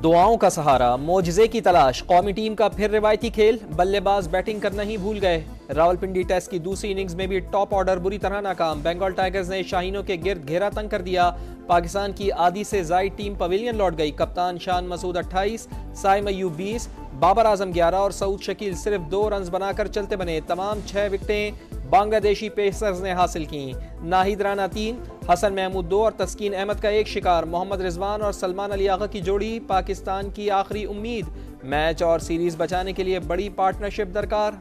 दुआओं का सहारा, मोजज़े की तलाश। कौमी टीम का फिर रिवायती खेल, बल्लेबाज बैटिंग करना ही भूल गए। रावलपिंडी टेस्ट की दूसरी इनिंग्स में भी टॉप ऑर्डर बुरी तरह नाकाम। बंगाल टाइगर्स ने शाहीनों के गिर्द घेरा तंग कर दिया। पाकिस्तान की आधी से जायद टीम पवेलियन लौट गई। कप्तान शान मसूद 28, साइम अय्यूब 20, बाबर आजम 11 और सऊद शकील सिर्फ 2 रन बनाकर चलते बने। तमाम 6 विकेटें बांग्लादेशी पेसर्स ने हासिल की। नाहिद राना 3, हसन महमूद 2 और तस्कीन अहमद का एक शिकार। मोहम्मद रिजवान और सलमान अली आगा की जोड़ी पाकिस्तान की आखिरी उम्मीद। मैच और सीरीज बचाने के लिए बड़ी पार्टनरशिप दरकार।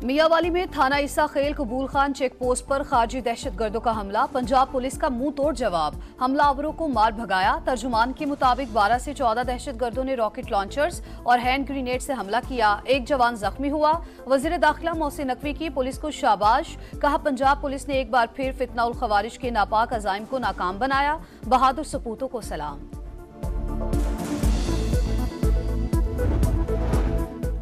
मियावाली में थाना ईसा खेल कबूल खान चेक पोस्ट पर खारजी दहशतगर्दों का हमला। पंजाब पुलिस का मुंह तोड़ जवाब, हमलावरों को मार भगाया। तर्जुमान के मुताबिक 12 से 14 दहशतगर्दों ने रॉकेट लॉन्चर्स और हैंड ग्रेनेड से हमला किया। एक जवान जख्मी हुआ। वजीर दाखिला मोहसिन नकवी की पुलिस को शाबाश, कहा पंजाब पुलिस ने एक बार फिर फितना उल खवारिज के नापाक अजाइम को नाकाम बनाया। बहादुर सपूतों को सलाम।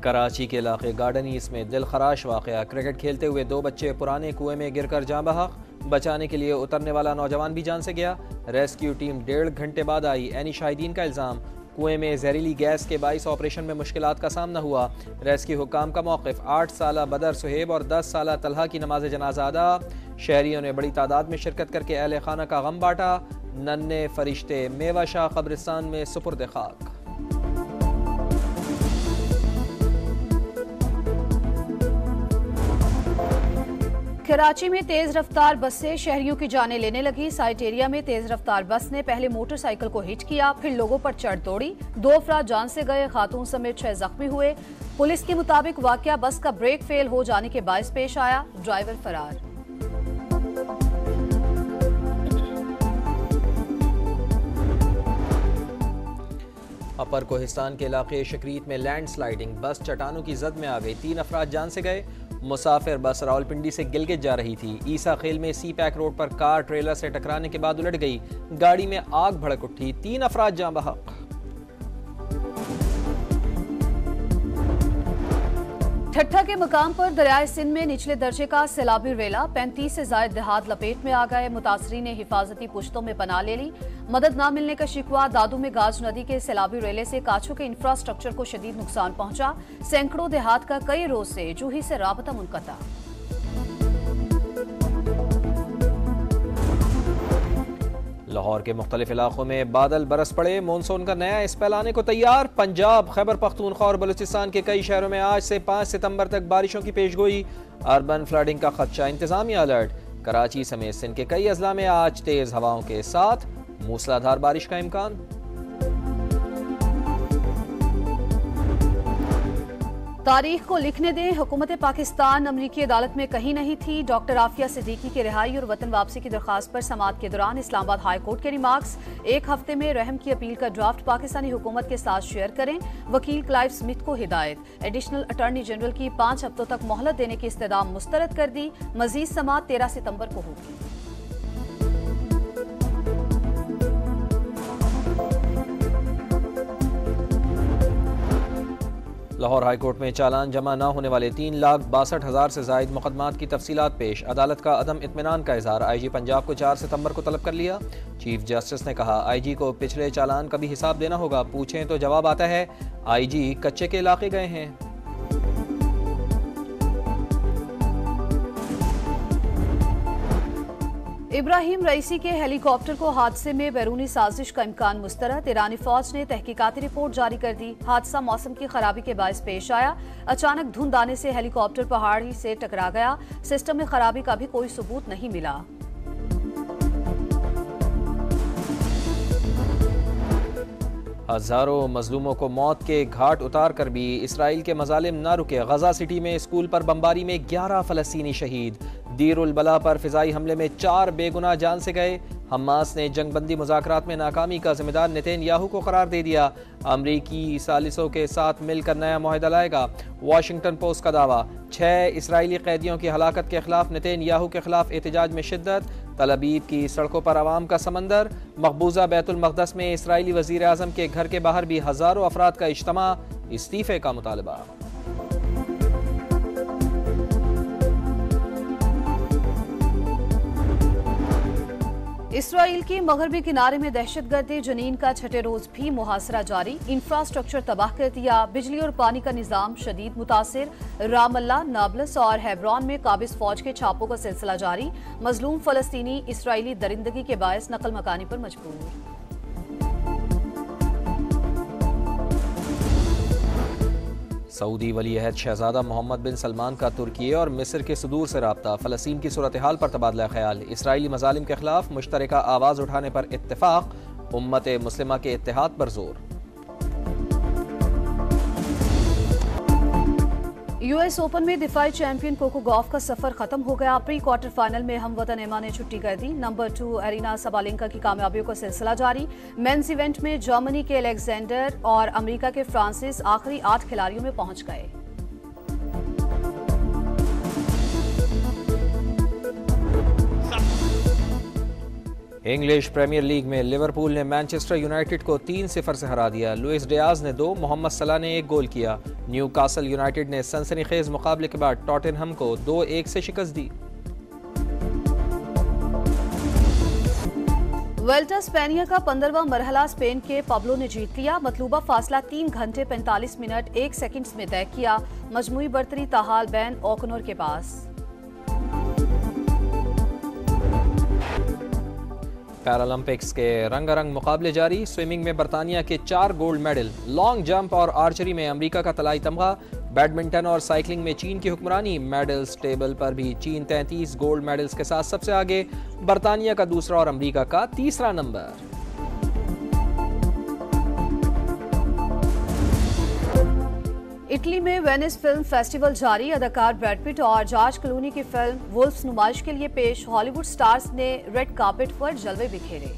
कराची के इलाके गार्डन ईस्ट में दिलखराश वाकया। क्रिकेट खेलते हुए 2 बच्चे पुराने कुएं में गिरकर जान बहक। बचाने के लिए उतरने वाला नौजवान भी जान से गया। रेस्क्यू टीम 1.5 घंटे बाद आई। एनी शाहिदीन का इल्जाम, कुएं में जहरीली गैस के बाइस ऑपरेशन में मुश्किलात का सामना हुआ। रेस्क्यू हुक्काम का मौक़िफ़, 8 साला बदर सुहेब और 10 साला तलहा की नमाज जनाजा अदा। शहरियों ने बड़ी तादाद में शिरकत करके अहले खाना का गम बांटा। नन्हे फरिश्ते मेवा शाह कब्रिस्तान में सुपुर्द खाक। कराची में तेज रफ्तार बस से शहरियों की जानें लेने लगी। साइट एरिया में तेज रफ्तार बस ने पहले मोटरसाइकिल को हिट किया, फिर लोगों पर चढ़ दौड़ी। 2 अफराद जान से गए, खातून समेत 6 जख्मी हुए। पुलिस के मुताबिक वाकया बस का ब्रेक फेल हो जाने के बायस पेश आया। ड्राइवर फरार। अपर कोहिस्तान के इलाके शकरीत में लैंड स्लाइडिंग, बस चट्टानों की जद में आ गई। 3 अफराद जान से गए। मुसाफिर बस रावलपिंडी से गिलगित जा रही थी। ईसा खेल में सी पैक रोड पर कार ट्रेलर से टकराने के बाद उलट गई। गाड़ी में आग भड़क उठी। 3 अफराद जान बहक। ठट्ठा के मकाम पर दरियाए सिंध में निचले दर्जे का सैलाबी रेला। 35 से ज्यादा देहात लपेट में आ गए। मुतासरीन ने हिफाजती पुश्तों में पनाह ले ली। मदद न मिलने का शिकवा। दादू में गाज नदी के सैलाबी रेले से काछों के इंफ्रास्ट्रक्चर को शदीद नुकसान पहुंचा। सैकड़ों देहात का कई रोज से जूही से राबता मुनक़ता। लाहौर के मुख्तलिफ इलाकों में बादल बरस पड़े। मानसून का नया स्पेल आने को तैयार। पंजाब, खैबर पख्तूनख्वा और बलूचिस्तान के कई शहरों में आज से 5 सितंबर तक बारिशों की पेशगोई। अर्बन फ्लडिंग का खदशा, इंतजामिया अलर्ट। कराची समेत सिंध के कई अजला में आज तेज हवाओं के साथ मूसलाधार बारिश का इम्कान। तारीख को लिखने दें, हुकूमत पाकिस्तान अमरीकी अदालत में कहीं नहीं थी। डॉक्टर आफिया सिद्दीकी की रिहाई और वतन वापसी की दरखास्त पर समाअत के दौरान इस्लामाबाद हाई कोर्ट के रिमार्क्स। 1 हफ्ते में रहम की अपील का ड्राफ्ट पाकिस्तानी हुकूमत के साथ शेयर करें। वकील क्लाइव स्मिथ को हिदायत। एडिशनल अटॉर्नी जनरल की 5 हफ्तों तक मोहलत देने की इस्तदाम मुस्तरद कर दी। मजीद समाअत 13 सितंबर को होगी। लाहौर हाईकोर्ट में चालान जमा न होने वाले 3,62,000 से जायद मुकदमात की तफसीलात पेश। अदालत का अदम इत्मीनान का इजहार। IG पंजाब को 4 सितंबर को तलब कर लिया। चीफ जस्टिस ने कहा, IG को पिछले चालान का भी हिसाब देना होगा। पूछें तो जवाब आता है, IG कच्चे के इलाके गए हैं। इब्राहिम रईसी के हेलीकॉप्टर को हादसे में बैरूनी साजिश का इम्कान मुस्तरद। ईरानी फौज ने तहकीकाती रिपोर्ट जारी कर दी। हादसा मौसम की खराबी के बायस पेश आया। अचानक धुंध आने से हेलीकॉप्टर पहाड़ी से टकरा गया। सिस्टम में खराबी का भी कोई सबूत नहीं मिला। हजारों मजलूमों को मौत के घाट उतार कर भी इसराइल के मजालिम न रुके। गजा सिटी में स्कूल पर बमबारी में 11 फलस्तीनी शहीद। दीर उल बला पर फिजाई हमले में 4 बेगुनाह जान से गए। हमास ने जंगबंदी मुज़ाकरात में नाकामी का जिम्मेदार नेतन्याहू को करार दे दिया। अमरीकी सालिसों के साथ मिलकर नया मुआहदा लाएगा। वाशिंगटन पोस्ट का दावा। 6 इसराइली कैदियों की हलाकत के खिलाफ नेतन्याहू के खिलाफ एहतजाज में शिद्दत। तल अबीब की सड़कों पर आवाम का समंदर। मकबूजा बैतुल मक़दस में इसराइली वज़ीर आज़म के घर के बाहर भी हज़ारों अफराद का इज्तिमा। इस्तीफ़े का मुतालबा। इसराइल के मगरबी किनारे में दहशतगर्द जनीन का छठे रोज भी मुहासरा जारी। इंफ्रास्ट्रक्चर तबाह कर दिया, बिजली और पानी का निजाम शदीद मुतासिर। रामल्ला, नाबलस और हेब्रॉन में काबिज फौज के छापों का सिलसिला जारी। मजलूम फलस्तीनी इसराइली दरिंदगी के बायस नकल मकानी पर मजबूर। सऊदी वली अहद शहजादा मोहम्मद बिन सलमान का तुर्की और मिस्र के सुदूर से राब्ता। फ़लस्तीन की सूरत हाल पर तबादला ख्याल। इसराइली मजालिम के खिलाफ मुश्तरका आवाज़ उठाने पर इत्तेफाक। उम्मत मुस्लिमा के इत्तेहाद पर जोर। यूएस ओपन में दिफाई चैंपियन कोको गॉफ का सफर खत्म हो गया। प्री क्वार्टर फाइनल में हमवतन एमा ने छुट्टी कर दी। नंबर 2 एरिना सबालेंका की कामयाबियों का सिलसिला जारी। मेंस इवेंट में जर्मनी के अलेक्जेंडर और अमेरिका के फ्रांसिस आखिरी 8 खिलाड़ियों में पहुंच गए। इंग्लिश प्रीमियर लीग में लिवरपूल ने मैनचेस्टर यूनाइटेड को 3-0 से हरा दिया। लुइस डियाज ने 2, मोहम्मद सलाह ने 1 गोल किया। न्यूकासल यूनाइटेड ने सनसनीखेज मुकाबले के बाद टॉटनहम को 2-1 से शिकस्त दी। वेल्टा स्पेनिया का 15वां मरहला स्पेन के पाब्लो ने जीत लिया। मतलूबा फासला 3 घंटे 45 मिनट 1 सेकंड में तय किया। मजमूई बर्तरी ताहाल बैन ओकनोर के पास। पैरालंपिक्स के रंगारंग मुकाबले जारी। स्विमिंग में बरतानिया के 4 गोल्ड मेडल। लॉन्ग जंप और आर्चरी में अमेरिका का तलाई तमगा। बैडमिंटन और साइकिलिंग में चीन की हुक्मरानी। मेडल्स टेबल पर भी चीन 33 गोल्ड मेडल्स के साथ सबसे आगे। बरतानिया का दूसरा और अमेरिका का तीसरा नंबर। इटली में वेनिस फिल्म फेस्टिवल जारी। अदाकार ब्रैड पिट और जॉर्ज क्लूनी की फिल्म वुल्फ्स नुमाइश के लिए पेश। हॉलीवुड स्टार्स ने रेड कार्पेट पर जलवे बिखेरे।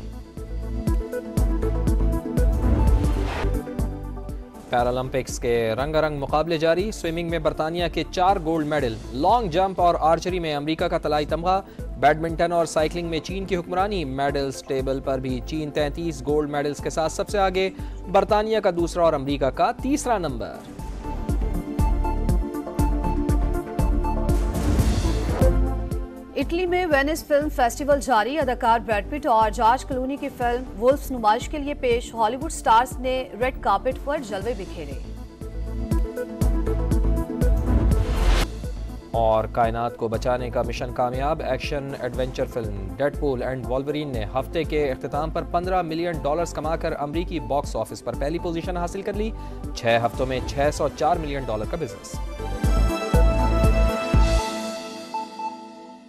पैरालंपिक्स के रंगारंग मुकाबले जारी। स्विमिंग में बरतानिया के 4 गोल्ड मेडल। लॉन्ग जंप और आर्चरी में अमेरिका का तलाई तमगा। बैडमिंटन और साइकिलिंग में चीन की हुक्मरानी। मेडल्स टेबल पर भी चीन 33 गोल्ड मेडल्स के साथ सबसे आगे। बरतानिया का दूसरा और अमेरिका का तीसरा नंबर। इटली में वेनिस फिल्म फेस्टिवल जारी। अदाकार ब्रैड पिट और जॉर्ज क्लूनी की फिल्म वुल्फ्स नुमाइश के लिए पेश। हॉलीवुड स्टार्स ने रेड कार्पेट पर जलवे बिखेरे। और कायनात को बचाने का मिशन कामयाब। Action adventure film Deadpool and Wolverine ने हफ्ते के इख्तिताम पर $15 मिलियन कमाकर अमरीकी बॉक्स ऑफिस पर पहली पोजीशन हासिल कर ली। 6 हफ्तों में $604 मिलियन का बिजनेस।